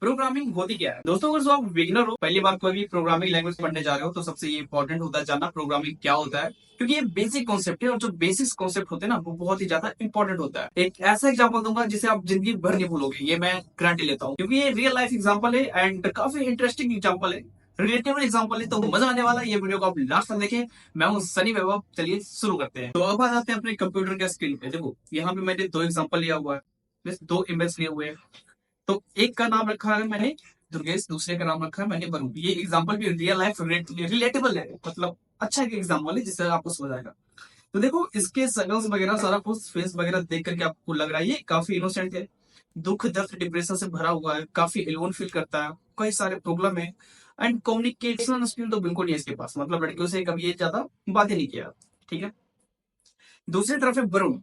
Programming होती क्या है दोस्तों? अगर जो आप बिगिनर हो, पहली बार कोई भी प्रोग्रामिंग लैंग्वेज पढ़ने जा रहे हो, तो सबसे ये इंपॉर्टेंट होता है जानना प्रोग्रामिंग क्या होता है। क्योंकि ये बेसिक कॉन्सेप्ट है और जो बेसिक कॉन्सेप्ट होते हैं ना, वो बहुत ही ज्यादा इंपॉर्टेंट होता है। एक ऐसा एग्जांपल दूंगा जिसे आप जिंदगी भर नहीं भूलोगे, ये मैं गारंटी लेता हूँ, क्योंकि ये रियल लाइफ एग्जांपल है एंड काफी इंटरेस्टिंग एग्जांपल है, रिलेटेबल एग्जांपल है, तो मजा आने वाला है। ये वीडियो को आप लास्ट तक देखें। मैं हूँ सनी वैभव। चलिए शुरू करते हैं। तो अब आ जाते हैं अपने कंप्यूटर के स्क्रीन पे। देखो यहाँ पे मैंने दो एग्जांपल लिया हुआ है, बस दो इमेज लिए हुए हैं। तो एक का नाम रखा है मैंने दुर्गेश, दूसरे का नाम रखा है मैंने वरुण। ये एग्जांपल भी रियल लाइफ रिलेटेबल है, मतलब अच्छा एक एग्जांपल है जिससे आपको समझ आएगा। तो देखो इसके सगल्स वगैरह सारा कुछ फेस वगैरह देख करके आपको लग रहा है ये काफी इनोसेंट है, दुख दर्द डिप्रेशन से भरा हुआ है, काफी एलोन फील करता है, कई सारे प्रॉब्लम है एंड कम्युनिकेशन स्किल तो बिल्कुल नहीं है इसके पास, मतलब लड़कियों से कभी ये ज्यादा बातें नहीं किया। ठीक है। दूसरी तरफ है वरुण,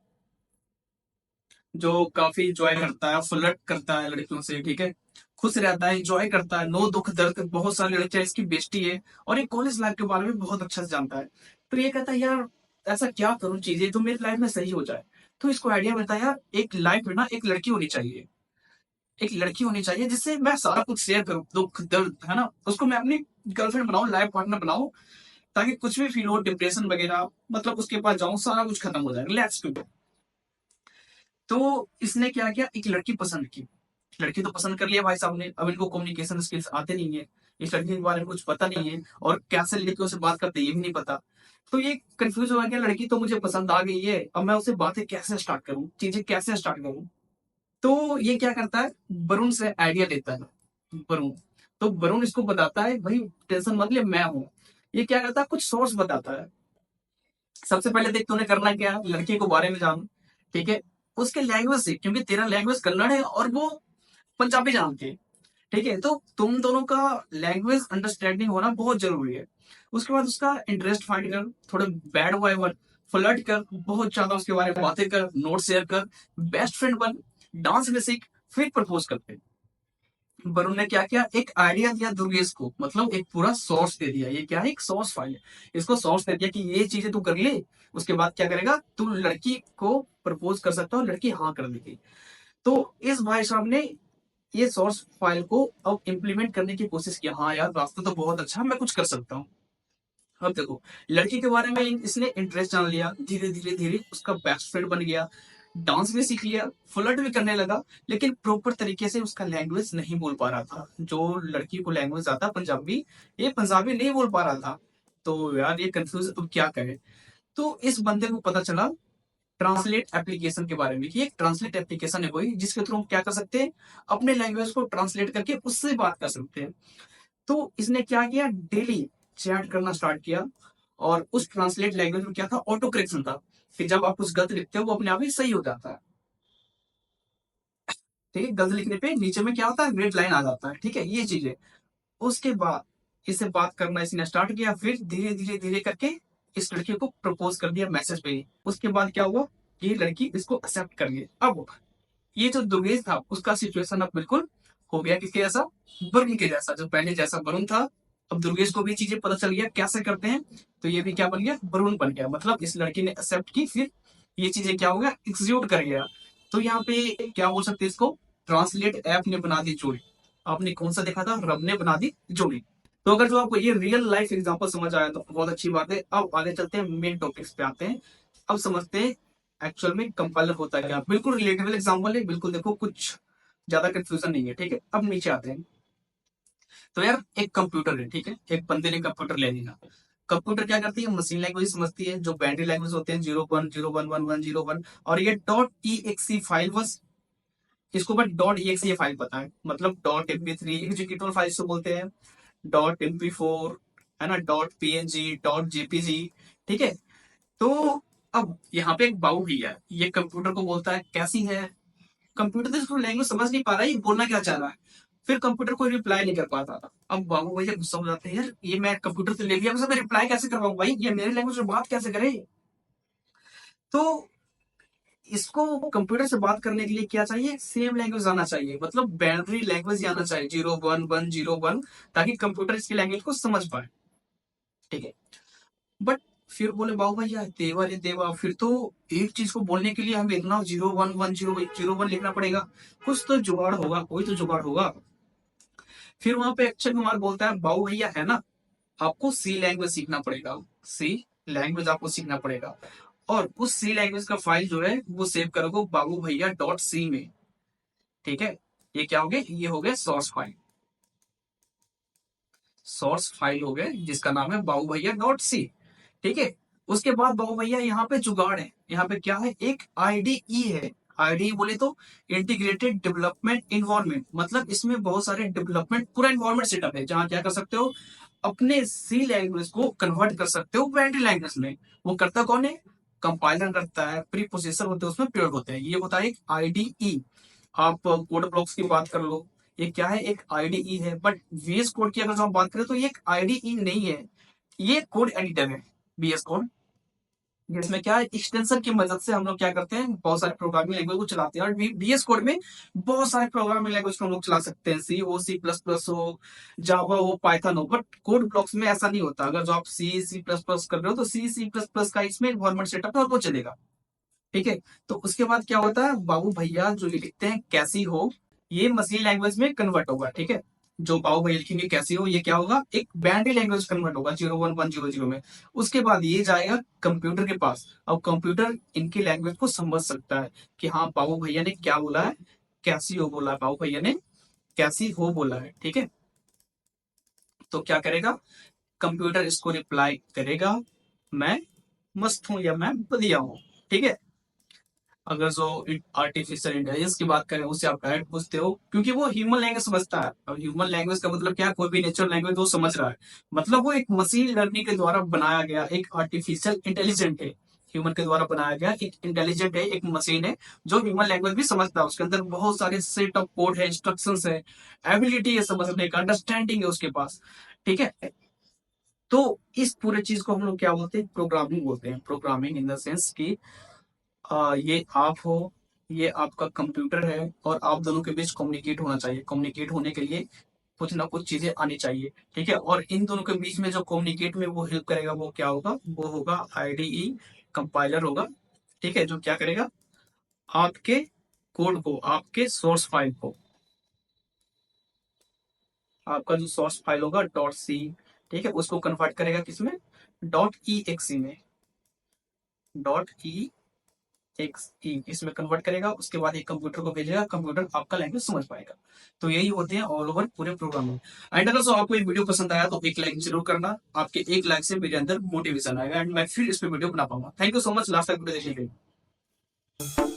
जो काफी इंजॉय करता है, फ्लर्ट करता है लड़कियों से। ठीक है। खुश रहता है, इंजॉय करता है, नो दुख दर्द, बहुत सारी लड़कियां इसकी बेस्टी है और ये कॉलेज लाइफ के बारे में बहुत अच्छे से जानता है। तो ये कहता है यार ऐसा क्या करूं चीजें तो मेरी लाइफ में सही हो जाए। तो इसको आइडिया मिलता है यार एक लाइफ में ना एक लड़की होनी चाहिए, एक लड़की होनी चाहिए जिससे मैं सारा कुछ शेयर करूं, दुख दर्द है ना, उसको मैं अपनी गर्लफ्रेंड बनाऊं, लाइफ पार्टनर बनाऊं, ताकि कुछ भी फील हो, डिप्रेशन वगैरह, मतलब उसके पास जाऊं सारा कुछ खत्म हो जाए, रिलैक्स फील हो। तो इसने क्या किया, एक लड़की पसंद की। लड़की तो पसंद कर लिया भाई साहब ने, अब इनको कम्युनिकेशन स्किल्स आते नहीं है, इस लड़की के बारे में कुछ पता नहीं है और कैसे लड़कियों से बात करते ये भी नहीं पता। तो ये कंफ्यूज हो गया, लड़की तो मुझे पसंद आ गई है, अब मैं उससे बातें कैसे स्टार्ट करूं, चीजें कैसे स्टार्ट करूं। तो ये क्या करता है, वरुण से आइडिया लेता है। वरुण, तो वरुण इसको बताता है भाई टेंशन मत ले मैं हूँ। ये क्या करता है, कुछ सोर्स बताता है। सबसे पहले देख तूने करना क्या है, लड़की को बारे में जान। ठीक है। उसके लैंग्वेज से, क्योंकि तेरा लैंग्वेज कन्नड़ है और वो पंजाबी जानती है। ठीक है। तो तुम दोनों का लैंग्वेज अंडरस्टैंडिंग होना बहुत जरूरी है। उसके बाद उसका इंटरेस्ट फाइंड कर, थोड़े बैड बॉय बन, फ्लर्ट कर, बहुत ज्यादा उसके बारे में बातें कर, नोट शेयर कर, बेस्ट फ्रेंड बन, डांस में सीख, फिर प्रपोज करते। वरुण ने क्या किया, एक आइडिया दिया दुर्गेश को, मतलब एक पूरा सोर्स दे दिया। ये क्या है, एक सोर्स फाइल है। इसको सोर्स दे दिया कि ये चीजें तू कर ले, उसके बाद क्या करेगा, तू लड़की को प्रपोज कर सकता हो, लड़की हाँ कर देगी। तो इस भाई साहब ने ये सोर्स फाइल को अब इम्प्लीमेंट करने की कोशिश किया। हाँ यार रास्ता तो बहुत अच्छा है, मैं कुछ कर सकता हूँ। अब देखो लड़की के बारे में इसने इंटरेस्ट जान लिया, धीरे धीरे धीरे उसका बेस्ट फ्रेंड बन गया, डांस भी सीख लिया, फ्लर्ट भी करने लगा, लेकिन प्रॉपर तरीके से उसका लैंग्वेज नहीं बोल पा रहा था। जो लड़की को लैंग्वेज आता पंजाबी, ये पंजाबी नहीं बोल पा रहा था। तो यार ये कंफ्यूज, अब क्या करे। तो इस बंदे को पता चला ट्रांसलेट एप्लीकेशन के बारे में, कि एक ट्रांसलेट एप्लीकेशन है कोई जिसके थ्रू हम क्या कर सकते हैं, अपने लैंग्वेज को ट्रांसलेट करके उससे बात कर सकते हैं। तो इसने क्या किया, डेली चैट करना स्टार्ट किया। और उस ट्रांसलेट लैंग्वेज में क्या था, ऑटो करेक्शन था, कि जब आप कुछ गलत लिखते हो वो अपने आप ही सही हो जाता है। ठीक है। गलत लिखने पे नीचे में क्या होता है, रेड लाइन आ जाता है। ठीक है, ये चीज है। उसके बाद इससे बात करना इसने स्टार्ट किया, फिर धीरे धीरे धीरे करके इस लड़की को प्रपोज कर दिया मैसेज पे ही। उसके बाद क्या हुआ, ये लड़की इसको एक्सेप्ट कर गई। अब ये जो दुर्गेश था उसका सिचुएशन अब बिल्कुल हो गया किसके जैसा, वरुण के जैसा। जो पहले जैसा वरुण था, अब दुर्गेश को भी चीजें पता चल गया कैसे करते हैं, तो ये भी क्या बन गया, वरुण बन गया। मतलब इस लड़की ने एक्सेप्ट की, फिर ये चीजें क्या हो गया, एग्जीक्यूट कर गया। तो यहाँ पे क्या बोल सकते हैं इसको, ट्रांसलेट ऐप ने बना दी जोड़ी। आपने कौन सा देखा था, रब ने बना दी जोड़ी। तो अगर जो आपको ये रियल लाइफ एग्जांपल समझ आया तो बहुत अच्छी बात है। अब आगे चलते हैं, मेन टॉपिक्स पे आते हैं। अब समझते हैं एक्चुअल में कंपाइलर होता है क्या। बिल्कुल रिलेटेबल एग्जांपल है, बिल्कुल देखो कुछ ज्यादा कंफ्यूजन नहीं है। ठीक है। अब नीचे आते हैं। तो यार एक कंप्यूटर है, ठीक है, एक बंदे ने कंप्यूटर ले लिया। कंप्यूटर क्या करती है, मशीन लैंग्वेज समझती है, जो बाइनरी लैंग्वेज होते हैं 0 1 0 1 1 1 0 1, और ये डॉट ई एक्स फाइल, बस इसको बस डॉट ई एक्स फाइल पता है, मतलब डॉट MP3 एग्जीक्यूटिव फाइल से बोलते हैं, डॉट MP4 है ना, डॉट PNG, डॉट JPG। ठीक है। तो अब यहाँ पे एक बाबू भी है, ये कंप्यूटर को बोलता है कैसी है। कंप्यूटर तो इसको लैंग्वेज समझ नहीं पा रहा है, ये बोलना क्या चाह रहा है। फिर कंप्यूटर कोई रिप्लाई नहीं कर पाता था। अब बाबू भैया गुस्सा हो जाते हैं, यार ये मैं कंप्यूटर से ले लिया, मैं रिप्लाई कैसे करवाऊं भाई, ये मेरी लैंग्वेज में बात कैसे करे। तो इसको कंप्यूटर से बात करने के लिए क्या चाहिए, सेम लैंग्वेज आना चाहिए, मतलब बाइनरी लैंग्वेज आना चाहिए, 0 1 1 0 1, ताकि कंप्यूटर इसकी लैंग्वेज को समझ पाए। ठीक है। बट फिर बोले बाबू भैया देवा रे देवा, फिर तो एक चीज को बोलने के लिए हमें इतना 0 1 1 0 0 1 लिखना पड़ेगा, कुछ तो जुगाड़ होगा, कोई तो जुगाड़ होगा। फिर वहां पे अक्षय कुमार बोलता है बाबू भैया है ना, आपको सी लैंग्वेज सीखना पड़ेगा, सी लैंग्वेज आपको सीखना पड़ेगा। और उस सी लैंग्वेज का फाइल जो है वो सेव करोगे बाबू भैया डॉट सी में। ठीक है, ये क्या हो गया, ये हो गया सोर्स फाइल, सोर्स फाइल हो गए जिसका नाम है बाबू भैया डॉट सी। ठीक है, उसके बाद बाबू भैया यहाँ पे जुगाड़ है, यहाँ पे क्या है, एक आईडीई है। आईडीई बोले तो इंटीग्रेटेड डेवलपमेंट इन्वायरमेंट, मतलब इसमें बहुत सारे डेवलपमेंट पूरा इन्वायरमेंट सेटअप है, जहाँ क्या कर सकते हो, अपने सी लैंग्वेज को कन्वर्ट कर सकते हो बाइनरी लैंग्वेज में। वो करता कौन है, कंपाइलर करता है, प्री प्रोसेसर होते हैं उसमें प्रयोग होते हैं, ये होता है एक आईडीई। आप कोड ब्लॉक्स की बात कर लो, ये क्या है, एक आईडीई है। बट वीएस कोड की अगर हम बात करें तो ये एक आईडीई नहीं है, ये कोड एडिटर है, वीएस कोड। इसमें क्या है, एक्सटेंशन की मदद से हम लोग क्या करते हैं, बहुत सारे प्रोग्रामिंग लैंग्वेज को चलाते हैं। और वीएस कोड में बहुत सारे प्रोग्रामिंग लैंग्वेज को हम लोग चला सकते हैं, सी हो, सी प्लस प्लस हो, जावा हो, पाइथन हो। बट कोड ब्लॉक्स में ऐसा नहीं होता, अगर जो आप सी सी प्लस प्लस कर रहे हो तो सी सी प्लस प्लस का इसमें इन्वायरमेंट सेटअप है और वो चलेगा। ठीक है, तो उसके बाद क्या होता है, बाबू भैया जो ये लिखते हैं कैसी हो, ये मशीन लैंग्वेज में कन्वर्ट होगा। ठीक है, जो बाबू भैया लिखेंगे कैसी हो, ये क्या होगा, एक बैंडी लैंग्वेज कन्वर्ट होगा 01100 में। उसके बाद ये जाएगा कंप्यूटर के पास। अब कंप्यूटर इनकी लैंग्वेज को समझ सकता है कि हाँ बाबू भैया ने क्या बोला है, कैसी हो बोला है, बाबू भैया ने कैसी हो बोला है। ठीक है, तो क्या करेगा, कंप्यूटर इसको रिप्लाई करेगा, मैं मस्त हूं या मैं बढ़िया हूं। ठीक है, अगर जो आर्टिफिशियल इंटेलिजेंस की बात करें उससे आप डायरेक्ट पूछते हो, क्योंकि वो ह्यूमन लैंग्वेज समझता है। और ह्यूमन लैंग्वेज का मतलब क्या है, कोई भी नेचुरल लैंग्वेज वो समझ रहा है, मतलब वो एक मशीन लर्निंग के द्वारा बनाया गया एक आर्टिफिशियल इंटेलिजेंट है, ह्यूमन के द्वारा बनाया गया एक इंटेलिजेंट है, एक मशीन है जो ह्यूमन लैंग्वेज भी समझता है। उसके अंदर बहुत सारे सेट ऑफ कोड है, इंस्ट्रक्शंस है, एबिलिटी है समझने का, अंडरस्टैंडिंग है उसके पास। ठीक है, तो इस पूरे चीज को हम लोग क्या बोलते हैं, प्रोग्रामिंग बोलते हैं। प्रोग्रामिंग इन द सेंस की ये आप हो, ये आपका कंप्यूटर है, और आप दोनों के बीच कम्युनिकेट होना चाहिए। कम्युनिकेट होने के लिए कुछ ना कुछ चीजें आनी चाहिए। ठीक है, और इन दोनों के बीच में जो कम्युनिकेट में वो हेल्प करेगा वो क्या होगा, वो होगा आईडीई, कंपाइलर होगा। ठीक है, जो क्या करेगा, आपके कोड को, आपके सोर्स फाइल को, आपका जो सोर्स फाइल होगा डॉट सी, ठीक है, उसको कन्वर्ट करेगा किसमें, डॉट ई एक्सी में, डॉट ई एक इसमें कन्वर्ट करेगा। उसके बाद एक कंप्यूटर को भेजेगा, कंप्यूटर आपका लैंग्वेज समझ पाएगा। तो यही होते हैं ऑल ओवर पूरे प्रोग्रामिंग। एंड अगर आपको ये वीडियो पसंद आया तो एक लाइक जरूर करना, आपके एक लाइक से मेरे अंदर मोटिवेशन आएगा एंड मैं फिर इस पे वीडियो बना पाऊंगा। Thank you so much last तक वीडियो देखने के लिए।